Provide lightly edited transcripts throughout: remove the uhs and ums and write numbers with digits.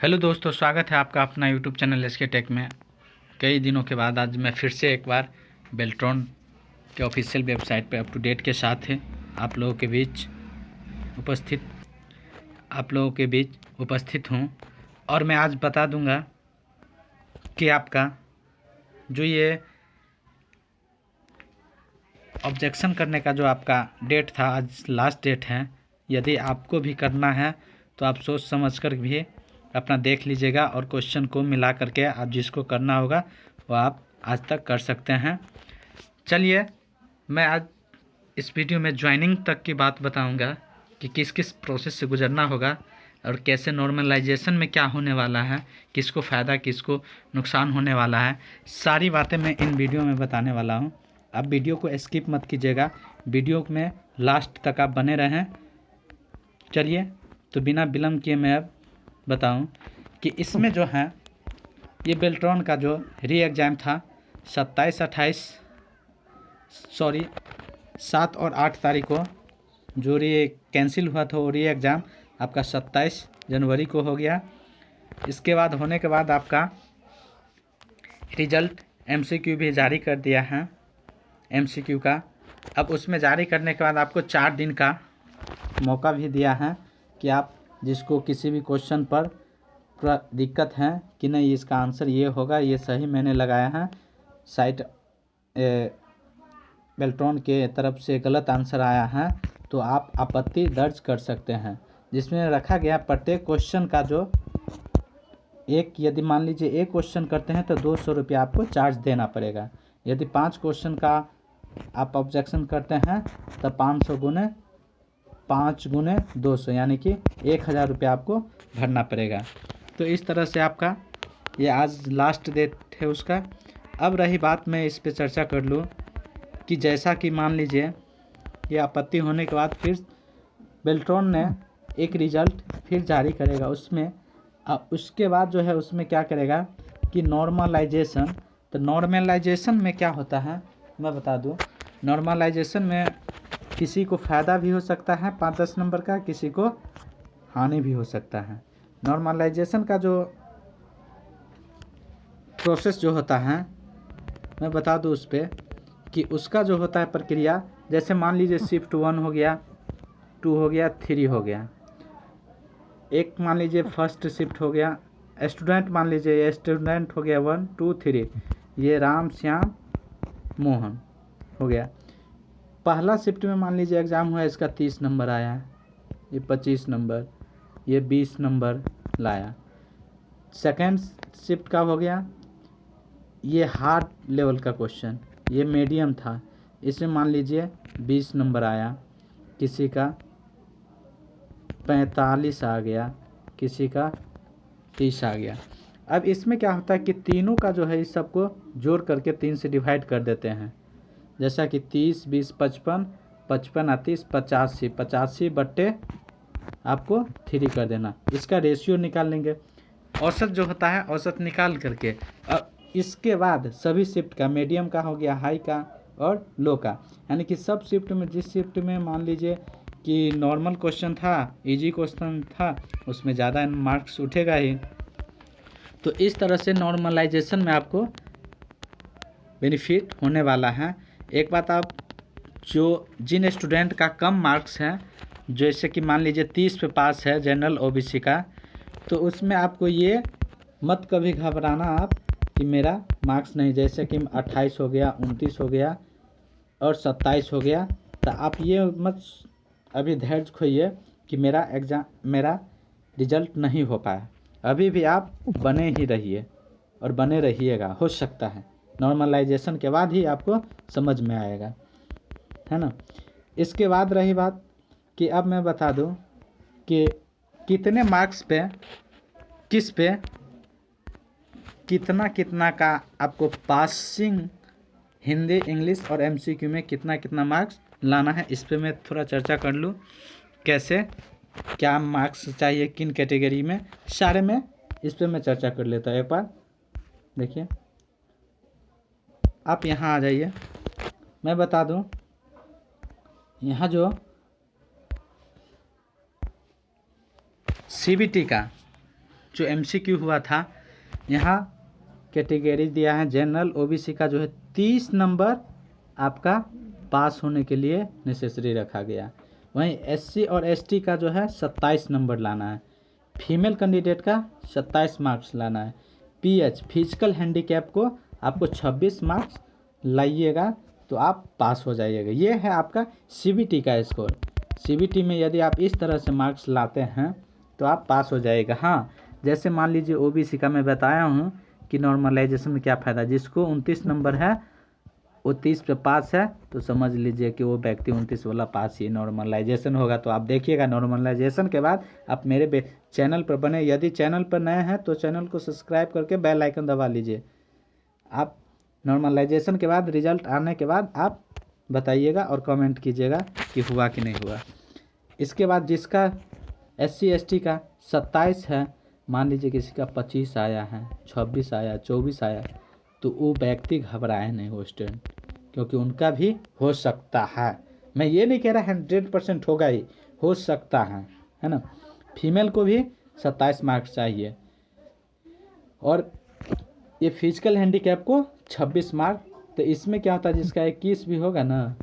Hello दोस्तों, स्वागत है आपका अपना यूट्यूब चैनल एसके टेक में। कई दिनों के बाद आज मैं फिर से एक बार बेल्ट्रॉन के ऑफिशियल वेबसाइट पर अप टू डेट के साथ है आप लोगों के बीच उपस्थित हूँ। और मैं आज बता दूंगा कि आपका जो ये ऑब्जेक्शन करने का जो आपका डेट था, आज लास्ट डेट है। यदि आपको भी करना है तो आप सोच समझ कर भी अपना देख लीजिएगा और क्वेश्चन को मिला करके आप जिसको करना होगा वो आप आज तक कर सकते हैं। चलिए, मैं आज इस वीडियो में ज्वाइनिंग तक की बात बताऊंगा कि किस किस प्रोसेस से गुजरना होगा और कैसे नॉर्मलाइजेशन में क्या होने वाला है, किसको फ़ायदा किसको नुकसान होने वाला है। सारी बातें मैं इन वीडियो में बताने वाला हूँ। आप वीडियो को स्किप मत कीजिएगा, वीडियो में लास्ट तक आप बने रहें। चलिए, तो बिना विलम्ब किए मैं अब बताऊं कि इसमें जो है ये बेल्ट्रॉन का जो री एग्ज़ाम था 7 और 8 तारीख को जो कैंसिल हुआ था, वो री एग्ज़ाम आपका 27 जनवरी को हो गया। इसके बाद होने के बाद आपका रिजल्ट MCQ भी जारी कर दिया है MCQ का। अब उसमें जारी करने के बाद आपको 4 दिन का मौका भी दिया है कि आप जिसको किसी भी क्वेश्चन पर थोड़ा दिक्कत है कि नहीं इसका आंसर ये होगा, ये सही मैंने लगाया है, साइट बेल्ट्रॉन के तरफ से गलत आंसर आया है, तो आप आपत्ति दर्ज कर सकते हैं। जिसमें रखा गया प्रत्येक क्वेश्चन का जो यदि मान लीजिए एक क्वेश्चन करते हैं तो 200 रुपया आपको चार्ज देना पड़ेगा। यदि 5 क्वेश्चन का आप ऑब्जेक्शन करते हैं तो 500 गुने 5 गुने 200 यानी कि 1000 रुपया आपको भरना पड़ेगा। तो इस तरह से आपका ये आज लास्ट डेट है उसका। अब रही बात, मैं इस पे चर्चा कर लूँ कि जैसा कि मान लीजिए ये आपत्ति होने के बाद फिर बेल्ट्रॉन ने एक रिज़ल्ट फिर जारी करेगा। उसके बाद जो है उसमें क्या करेगा कि नॉर्मलाइजेशन। तो नॉर्मलाइजेशन में क्या होता है मैं बता दूँ। नॉर्मलाइजेशन में किसी को फ़ायदा भी हो सकता है 5-10 नंबर का, किसी को हानि भी हो सकता है। नॉर्मलाइजेशन का जो प्रोसेस जो होता है मैं बता दूं उस पर कि उसका जो होता है प्रक्रिया, जैसे मान लीजिए शिफ्ट 1 हो गया, 2 हो गया, 3 हो गया। एक मान लीजिए फर्स्ट शिफ्ट हो गया, स्टूडेंट मान लीजिए स्टूडेंट हो गया 1 2 3, ये राम श्याम मोहन हो गया। पहला शिफ्ट में मान लीजिए एग्ज़ाम हुआ, इसका 30 नंबर आया है, ये 25 नंबर, ये 20 नंबर लाया। सेकेंड शिफ्ट का हो गया, ये हार्ड लेवल का क्वेश्चन, ये मीडियम था, इसमें मान लीजिए 20 नंबर आया, किसी का 45 आ गया, किसी का 30 आ गया। अब इसमें क्या होता है कि तीनों का जो है इस सबको जोड़ करके 3 से डिवाइड कर देते हैं। जैसा कि 30 20 55 55 30 85 85 बट्टे आपको 3 कर देना। इसका रेशियो निकाल लेंगे, औसत जो होता है औसत निकाल करके। अब इसके बाद सभी शिफ्ट का, मीडियम का हो गया, हाई का और लो का, यानी कि सब शिफ्ट में जिस शिफ्ट में मान लीजिए कि नॉर्मल क्वेश्चन था, इजी क्वेश्चन था, उसमें ज़्यादा मार्क्स उठेगा ही। तो इस तरह से नॉर्मलाइजेशन में आपको बेनिफिट होने वाला है। एक बात, आप जिन स्टूडेंट का कम मार्क्स हैं, जैसे कि मान लीजिए 30 पे पास है जनरल OBC का, तो उसमें आपको ये मत कभी घबराना आप कि मेरा मार्क्स नहीं, जैसे कि 28 हो गया, 29 हो गया और 27 हो गया, तो आप ये मत अभी धैर्य खोइए कि मेरा रिजल्ट नहीं हो पाया। अभी भी आप बने ही रहिए और बने रहिएगा, हो सकता है नॉर्मलाइजेशन के बाद ही आपको समझ में आएगा, है ना। इसके बाद रही बात कि अब मैं बता दूं कि कितने मार्क्स पे किस पे कितना का आपको पासिंग हिंदी इंग्लिश और MCQ में कितना मार्क्स लाना है। इस पे मैं थोड़ा चर्चा कर लूँ, कैसे क्या मार्क्स चाहिए किन कैटेगरी में, सारे में इस पे मैं चर्चा कर लेता हूँ। एक बार देखिए, आप यहाँ आ जाइए, मैं बता दूं यहाँ जो CBT का जो MCQ हुआ था, यहाँ कैटेगरी दिया है जनरल OBC का जो है 30 नंबर आपका पास होने के लिए नेसेसरी रखा गया। वहीं SC और ST का जो है 27 नंबर लाना है। फीमेल कैंडिडेट का 27 मार्क्स लाना है। PH फिजिकल हैंडीकैप को आपको 26 मार्क्स लाइएगा तो आप पास हो जाइएगा। ये है आपका CBT का स्कोर। CBT में यदि आप इस तरह से मार्क्स लाते हैं तो आप पास हो जाएगा। हाँ, जैसे मान लीजिए OBC का मैं बताया हूँ कि नॉर्मलाइजेशन में क्या फ़ायदा, जिसको 29 नंबर है वो 30 पे पास है तो समझ लीजिए कि वो व्यक्ति 29 वाला पास ही नॉर्मलाइजेशन होगा। तो आप देखिएगा नॉर्मलाइजेशन के बाद आप मेरे चैनल पर बने। यदि चैनल पर नए हैं तो चैनल को सब्सक्राइब करके बेल आइकन दबा लीजिए। आप नॉर्मलाइजेशन के बाद रिजल्ट आने के बाद आप बताइएगा और कमेंट कीजिएगा कि हुआ कि नहीं हुआ। इसके बाद जिसका SC ST का 27 है, मान लीजिए किसी का 25 आया है, 26 आया, 24 आया, तो वो व्यक्ति घबराए नहीं हो स्टूडेंट, क्योंकि उनका भी हो सकता है। मैं ये नहीं कह रहा 100% होगा ही, हो सकता है ना। फीमेल को भी 27 मार्क्स चाहिए और ये फिजिकल हैंडीकैप को 26 मार्क। तो इसमें क्या होता है, जिसका 21 भी होगा ना,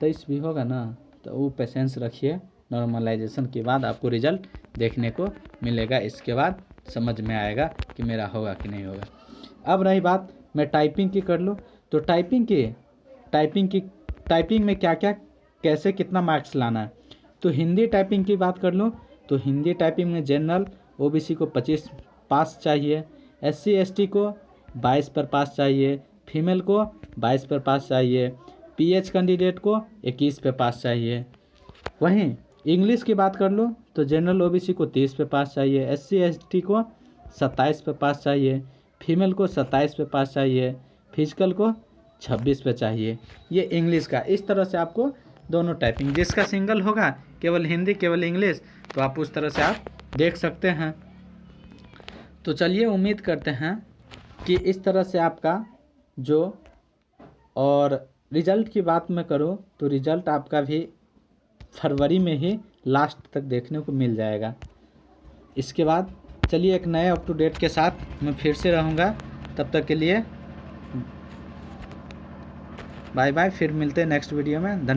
23 भी होगा ना, तो वो पेशेंस रखिए। नॉर्मलाइजेशन के बाद आपको रिजल्ट देखने को मिलेगा। इसके बाद समझ में आएगा कि मेरा होगा कि नहीं होगा। अब रही बात मैं टाइपिंग की कर लूँ तो टाइपिंग में क्या क्या कैसे कितना मार्क्स लाना है। तो हिंदी टाइपिंग की बात कर लूँ तो हिंदी टाइपिंग में जनरल OBC को 25 पास चाहिए, SC ST को 22 पर पास चाहिए, फीमेल को 22 पर पास चाहिए, PH कैंडिडेट को 21 पे पास चाहिए। वहीं इंग्लिश की बात कर लो तो जनरल OBC को 30 पे पास चाहिए, SC ST को 27 पे पास चाहिए, फीमेल को 27 पे पास चाहिए, फिजिकल को 26 पे चाहिए। ये इंग्लिश का। इस तरह से आपको दोनों टाइपिंग, जिसका सिंगल होगा केवल हिंदी केवल इंग्लिश, तो आप उस तरह से आप देख सकते हैं। तो चलिए उम्मीद करते हैं कि इस तरह से आपका जो, और रिज़ल्ट की बात मैं करूँ तो रिज़ल्ट आपका भी फरवरी में ही लास्ट तक देखने को मिल जाएगा। इसके बाद चलिए एक नए अप टू डेट के साथ मैं फिर से रहूँगा। तब तक के लिए बाय बाय, फिर मिलते हैं नेक्स्ट वीडियो में।